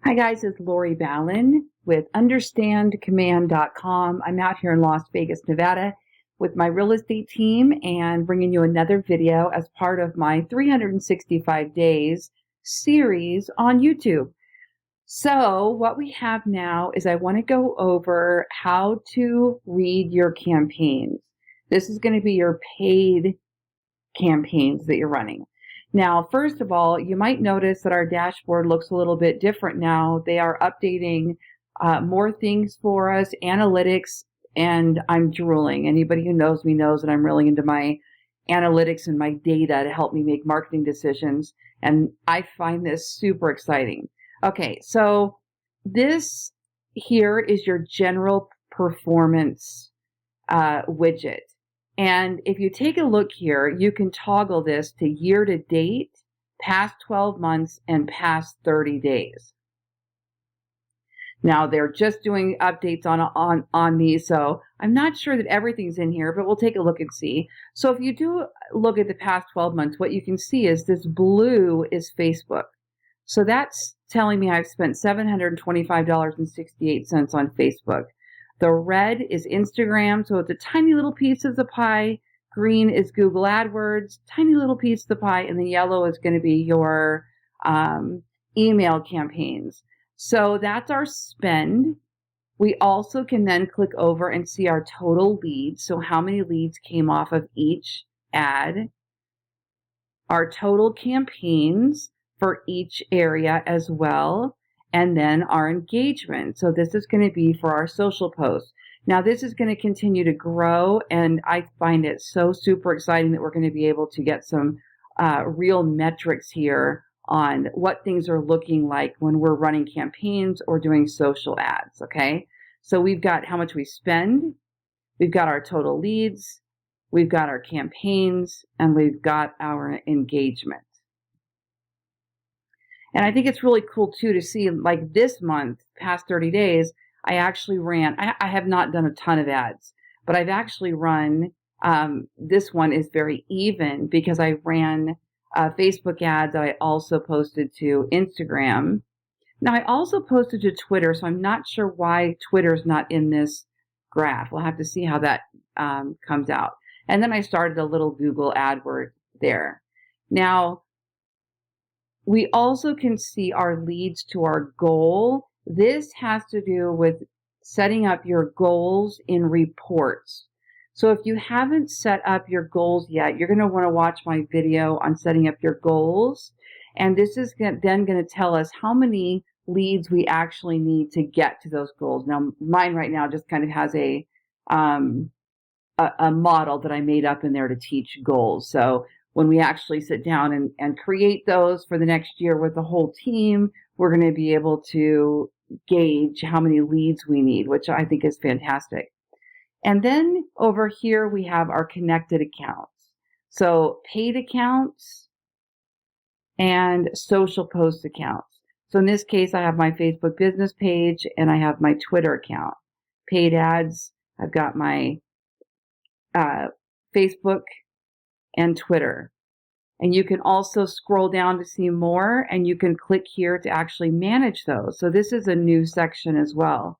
Hi guys, it's Lori Ballen with understandcommand.com. I'm out here in Las Vegas, Nevada with my real estate team and bringing you another video as part of my 365 days series on YouTube. So what we have now is I want to go over how to read your campaigns. This is going to be your paid campaigns that you're running. Now, first of all, you might notice that our dashboard looks a little bit different now. They are updating more things for us, analytics, and I'm drooling. Anybody who knows me knows that I'm really into my analytics and my data to help me make marketing decisions, and I find this super exciting. Okay, so this here is your general performance widget. And if you take a look here, you can toggle this to year to date, past 12 months, and past 30 days. Now they're just doing updates on these, so I'm not sure that everything's in here, but we'll take a look and see. So if you do look at the past 12 months, what you can see is this blue is Facebook. So that's telling me I've spent $725.68 on Facebook. The red is Instagram, so it's a tiny little piece of the pie. Green is Google AdWords, tiny little piece of the pie, and the yellow is going to be your email campaigns. So that's our spend. We also can then click over and see our total leads, so how many leads came off of each ad. Our total campaigns for each area as well. And then our engagement. So this is going to be for our social posts. Now this is going to continue to grow, and I find it so super exciting that we're going to be able to get some real metrics here on what things are looking like when we're running campaigns or doing social ads, okay? So we've got how much we spend, we've got our total leads, we've got our campaigns, and we've got our engagement. And I think it's really cool, too, to see, like this month, past 30 days, I actually ran, I have not done a ton of ads, but I've actually run, this one is very even because I ran Facebook ads that I also posted to Instagram. Now, I also posted to Twitter, so I'm not sure why Twitter's not in this graph. We'll have to see how that comes out. And then I started a little Google AdWords there. Now, we also can see our leads to our goal. This has to do with setting up your goals in reports. So if you haven't set up your goals yet, you're going to want to watch my video on setting up your goals. And this is then going to tell us how many leads we actually need to get to those goals. Now, mine right now just kind of has a model that I made up in there to teach goals. So when we actually sit down and create those for the next year with the whole team, we're going to be able to gauge how many leads we need, which I think is fantastic. And then over here, we have our connected accounts. So paid accounts and social post accounts. So in this case, I have my Facebook business page and I have my Twitter account. Paid ads, I've got my Facebook and Twitter. And you can also scroll down to see more, and you can click here to actually manage those. So this is a new section as well.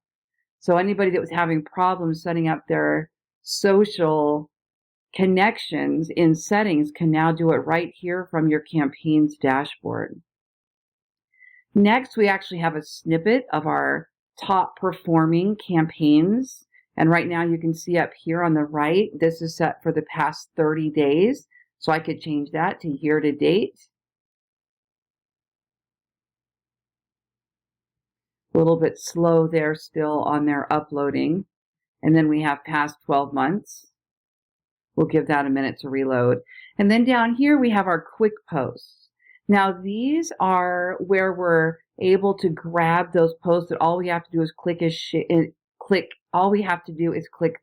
So anybody that was having problems setting up their social connections in settings can now do it right here from your campaigns dashboard. Next, we actually have a snippet of our top performing campaigns. And right now you can see up here on the right, this is set for the past 30 days. So I could change that to year to date. A little bit slow there still on their uploading. And then we have past 12 months. We'll give that a minute to reload. And then down here we have our quick posts. Now these are where we're able to grab those posts that all we have to do is click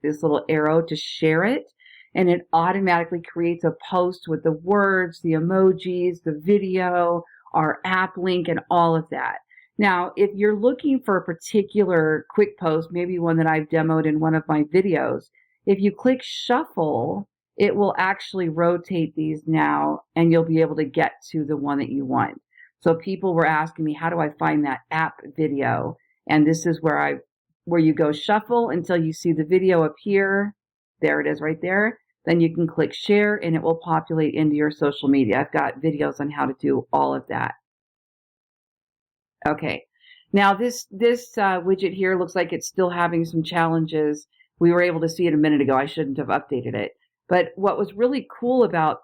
this little arrow to share it. And it automatically creates a post with the words, the emojis, the video, our app link, and all of that. Now, if you're looking for a particular quick post, maybe one that I've demoed in one of my videos, if you click shuffle, it will actually rotate these now, and you'll be able to get to the one that you want. So people were asking me, how do I find that app video? And this is where you go shuffle until you see the video appear. There it is right there. Then you can click share and it will populate into your social media. I've got videos on how to do all of that. Okay. Now this widget here looks like it's still having some challenges. We were able to see it a minute ago. I shouldn't have updated it. But what was really cool about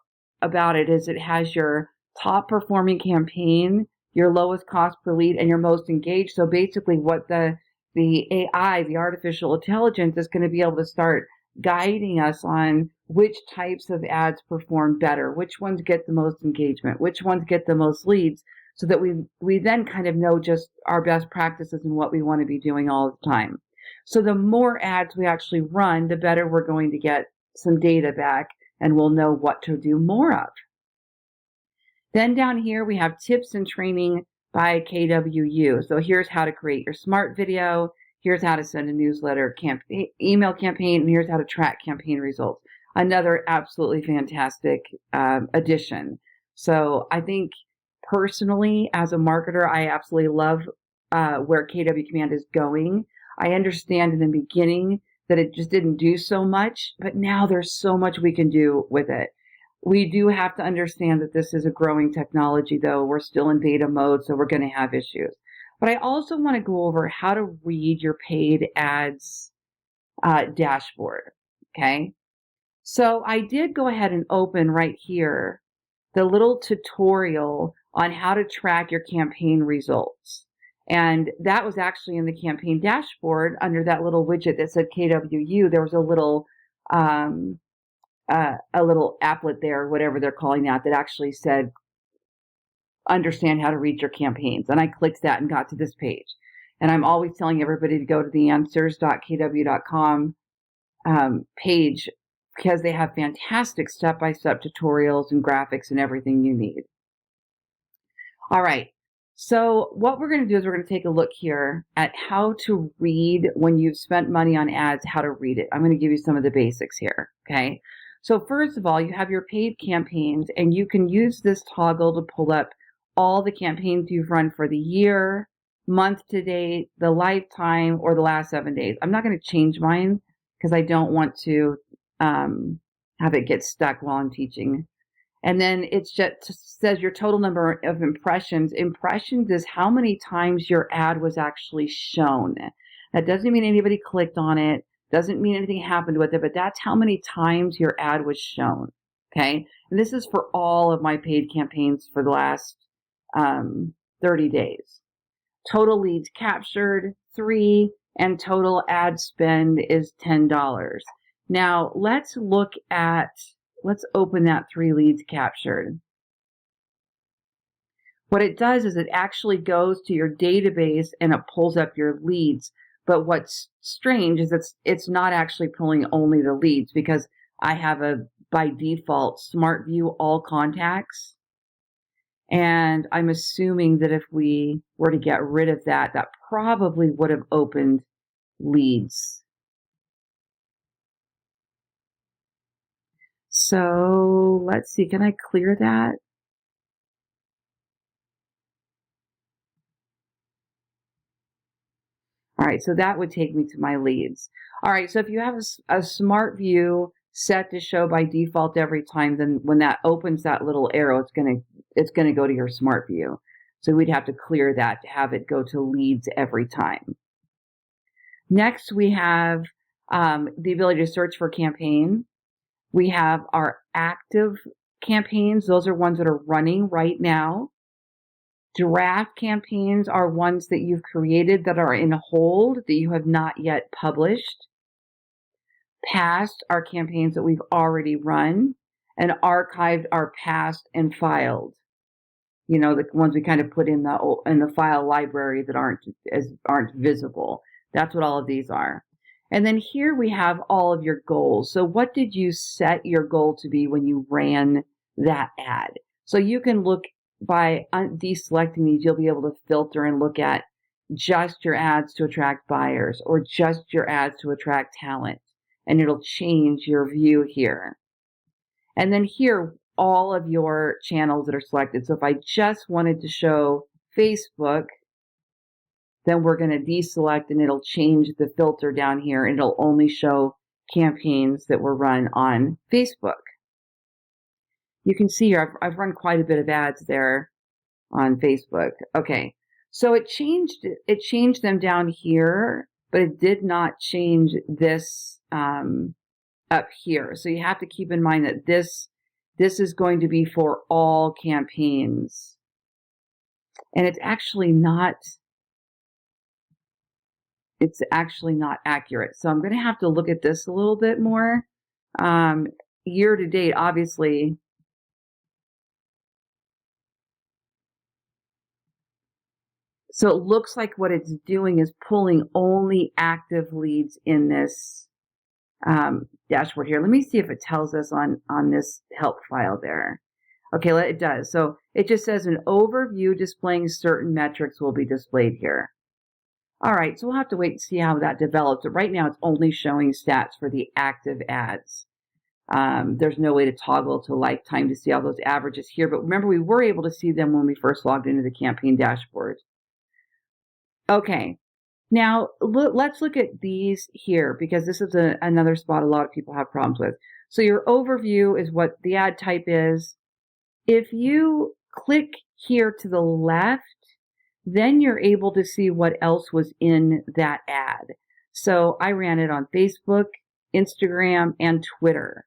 it is it has your top performing campaign, your lowest cost per lead, and your most engaged. So basically what the AI, the artificial intelligence, is going to be able to start guiding us on which types of ads perform better, which ones get the most engagement, which ones get the most leads, so that we then kind of know just our best practices and what we want to be doing all the time. So the more ads we actually run, the better we're going to get some data back, and we'll know what to do more of. Then down here we have tips and training by KWU. So here's how to create your smart video, here's how to send a newsletter email campaign, and here's how to track campaign results. Another absolutely fantastic addition. So I think personally, as a marketer, I absolutely love where KW Command is going. I understand in the beginning that it just didn't do so much, but now there's so much we can do with it. We do have to understand that this is a growing technology, though. We're still in beta mode, so we're going to have issues. But I also want to go over how to read your paid ads dashboard, okay? So I did go ahead and open right here the little tutorial on how to track your campaign results. And that was actually in the campaign dashboard under that little widget that said KWU. There was a little applet there, whatever they're calling that actually said, understand how to read your campaigns. And I clicked that and got to this page. And I'm always telling everybody to go to the answers.kw.com page, because they have fantastic step-by-step tutorials and graphics and everything you need. All right. So what we're going to do is we're going to take a look here at how to read when you've spent money on ads, how to read it. I'm going to give you some of the basics here. Okay. So first of all, you have your paid campaigns, and you can use this toggle to pull up all the campaigns you've run for the year, month to date, the lifetime, or the last 7 days. I'm not going to change mine because I don't want to have it get stuck while I'm teaching. And then it just says your total number of impressions. Impressions is how many times your ad was actually shown. That doesn't mean anybody clicked on it, doesn't mean anything happened with it, but that's how many times your ad was shown. Okay? And this is for all of my paid campaigns for the last 30 days. Total leads captured, 3, and total ad spend is $10. Now, let's open that 3 leads captured. What it does is it actually goes to your database and it pulls up your leads. But what's strange is it's not actually pulling only the leads, because I have by default, Smart View all contacts. And I'm assuming that if we were to get rid of that, that probably would have opened leads. So let's see, can I clear that? All right, so that would take me to my leads. All right, so if you have a Smart View set to show by default every time, then when that opens that little arrow, it's gonna go to your Smart View. So we'd have to clear that to have it go to leads every time. Next, we have the ability to search for campaign. We have our active campaigns. Those are ones that are running right now. Draft campaigns are ones that you've created that are in hold that you have not yet published. Past are campaigns that we've already run, and archived are past and filed. You know, the ones we kind of put in the file library that aren't visible. That's what all of these are. And then here we have all of your goals. So what did you set your goal to be when you ran that ad? So you can look by deselecting these, you'll be able to filter and look at just your ads to attract buyers or just your ads to attract talent. And it'll change your view here. And then here, all of your channels that are selected. So if I just wanted to show Facebook, then we're going to deselect and it'll change the filter down here and it'll only show campaigns that were run on Facebook. You can see here I've run quite a bit of ads there on Facebook. Okay, so it changed them down here, but it did not change this up here. So you have to keep in mind that this is going to be for all campaigns, and it's actually not accurate. So I'm going to have to look at this a little bit more. Year to date, obviously. So it looks like what it's doing is pulling only active leads in this dashboard here. Let me see if it tells us on this help file there. Okay, it does. So it just says an overview displaying certain metrics will be displayed here. All right, so we'll have to wait and see how that develops. But right now, it's only showing stats for the active ads. There's no way to toggle to lifetime to see all those averages here. But remember, we were able to see them when we first logged into the campaign dashboard. Okay, now let's look at these here because this is another spot a lot of people have problems with. So your overview is what the ad type is. If you click here to the left, then you're able to see what else was in that ad. So I ran it on Facebook, Instagram, and Twitter.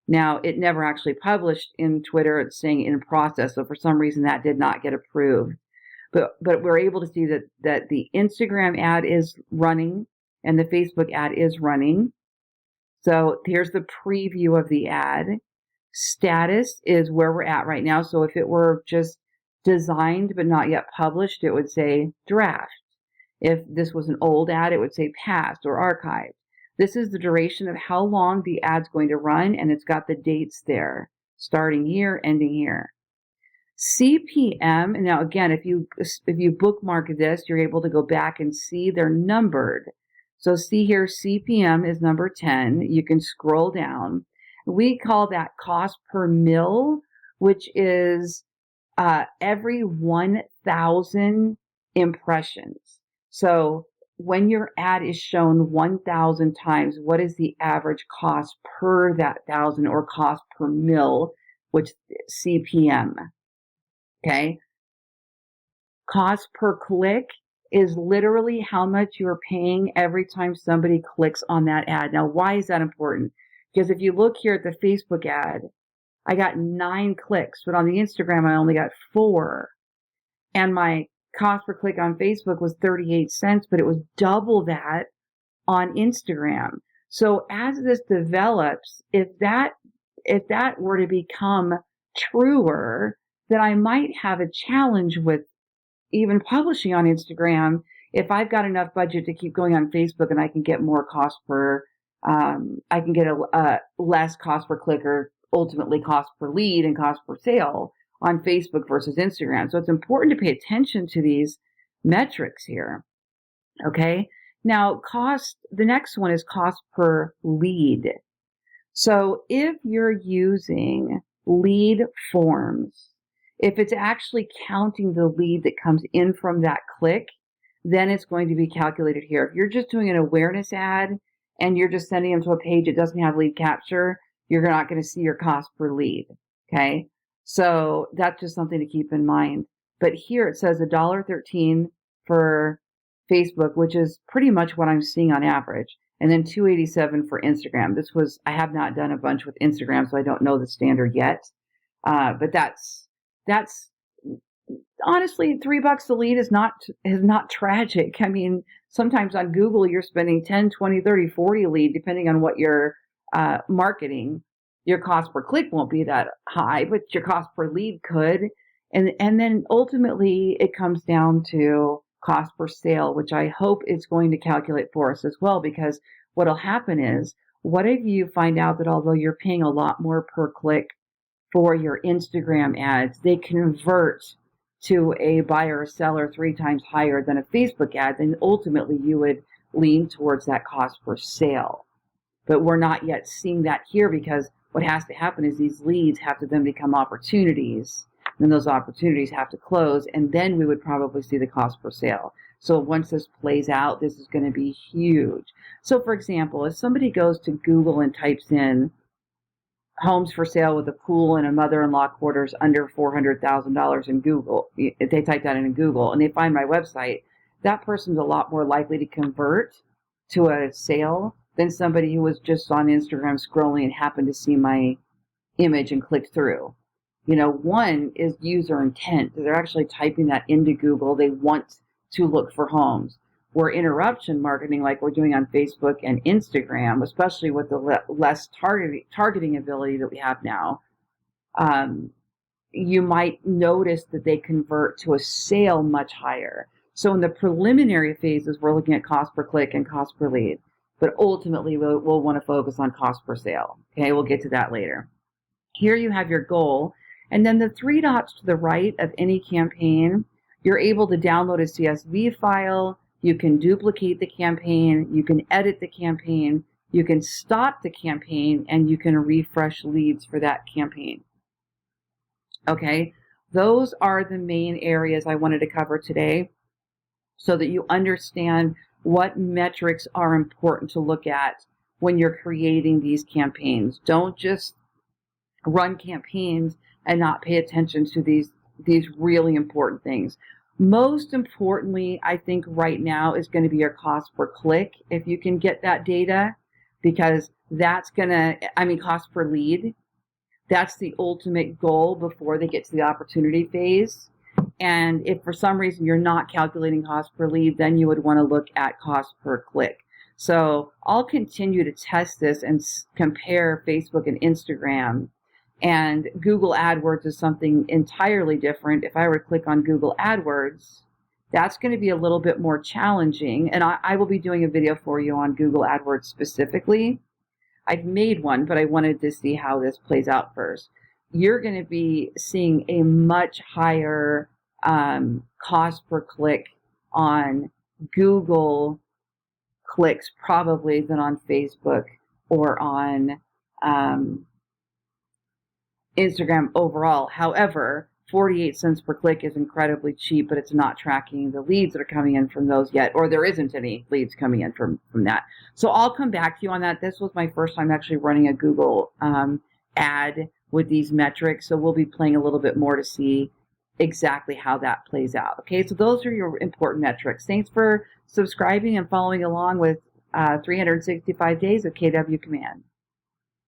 Now, it never actually published in Twitter. It's saying in process. So for some reason, that did not get approved. But we're able to see that the Instagram ad is running and the Facebook ad is running. So here's the preview of the ad. Status is where we're at right now. So if it were just designed but not yet published, it would say draft. If this was an old ad, it would say passed or archived. This is the duration of how long the ad's going to run, and it's got the dates there, starting here, ending here. CPM, and now again, if you bookmark this, you're able to go back and see they're numbered. So see here, CPM is number 10. You can scroll down. We call that cost per mil, which is every 1,000 impressions. So when your ad is shown 1,000 times, what is the average cost per that 1,000 or cost per mil, which CPM? Okay. Cost per click is literally how much you're paying every time somebody clicks on that ad. Now, why is that important? Because if you look here at the Facebook ad, I got 9 clicks, but on the Instagram, I only got 4. And my cost per click on Facebook was 38 cents, but it was double that on Instagram. So as this develops, if that were to become truer, then I might have a challenge with even publishing on Instagram if I've got enough budget to keep going on Facebook and I can get more cost per, I can get a less cost per click or ultimately cost per lead and cost per sale on Facebook versus Instagram. So it's important to pay attention to these metrics here. Okay. Now the next one is cost per lead. So if you're using lead forms, if it's actually counting the lead that comes in from that click, then it's going to be calculated here. If you're just doing an awareness ad and you're just sending them to a page that doesn't have lead capture, you're not going to see your cost per lead. Okay. So that's just something to keep in mind. But here it says $1.13 for Facebook, which is pretty much what I'm seeing on average. And then $2.87 for Instagram. I have not done a bunch with Instagram, so I don't know the standard yet. But that's honestly, $3 a lead is not tragic. I mean, sometimes on Google, you're spending 10, 20, 30, 40 a lead, depending on what you're marketing. Your cost per click won't be that high, but your cost per lead could. And then ultimately it comes down to cost per sale, which I hope it's going to calculate for us as well, because what'll happen is, what if you find out that although you're paying a lot more per click for your Instagram ads, they convert to a buyer or seller 3 times higher than a Facebook ad, then ultimately you would lean towards that cost per sale. But we're not yet seeing that here because what has to happen is these leads have to then become opportunities, and then those opportunities have to close, and then we would probably see the cost per sale. So once this plays out, this is going to be huge. So for example, if somebody goes to Google and types in homes for sale with a pool and a mother-in-law quarters under $400,000 in Google, if they type that in Google and they find my website, that person's a lot more likely to convert to a sale than somebody who was just on Instagram scrolling and happened to see my image and clicked through. One is user intent. They're actually typing that into Google. They want to look for homes. Where interruption marketing, like we're doing on Facebook and Instagram, especially with the less targeting ability that we have now, you might notice that they convert to a sale much higher. So in the preliminary phases, we're looking at cost per click and cost per lead. But ultimately, we'll want to focus on cost per sale. Okay, we'll get to that later. Here you have your goal. And then the 3 dots to the right of any campaign, you're able to download a CSV file. You can duplicate the campaign. You can edit the campaign. You can stop the campaign, and you can refresh leads for that campaign. Okay, those are the main areas I wanted to cover today so that you understand what metrics are important to look at when you're creating these campaigns. Don't just run campaigns and not pay attention to these really important things. Most importantly, I think right now is going to be your cost per click. If you can get that data, because that's cost per lead, that's the ultimate goal before they get to the opportunity phase. And if for some reason you're not calculating cost per lead, then you would want to look at cost per click. So I'll continue to test this and compare Facebook and Instagram. And Google AdWords is something entirely different. If I were to click on Google AdWords, that's going to be a little bit more challenging. And I will be doing a video for you on Google AdWords specifically. I've made one, but I wanted to see how this plays out first. You're going to be seeing a much higher cost per click on Google clicks probably than on Facebook or on Instagram overall. However, 48 cents per click is incredibly cheap, but it's not tracking the leads that are coming in from those yet, or there isn't any leads coming in from that. So I'll come back to you on that. This was my first time actually running a Google ad with these metrics, so we'll be playing a little bit more to see exactly how that plays out. Okay, so those are your important metrics. Thanks for subscribing and following along with 365 Days of KW Command.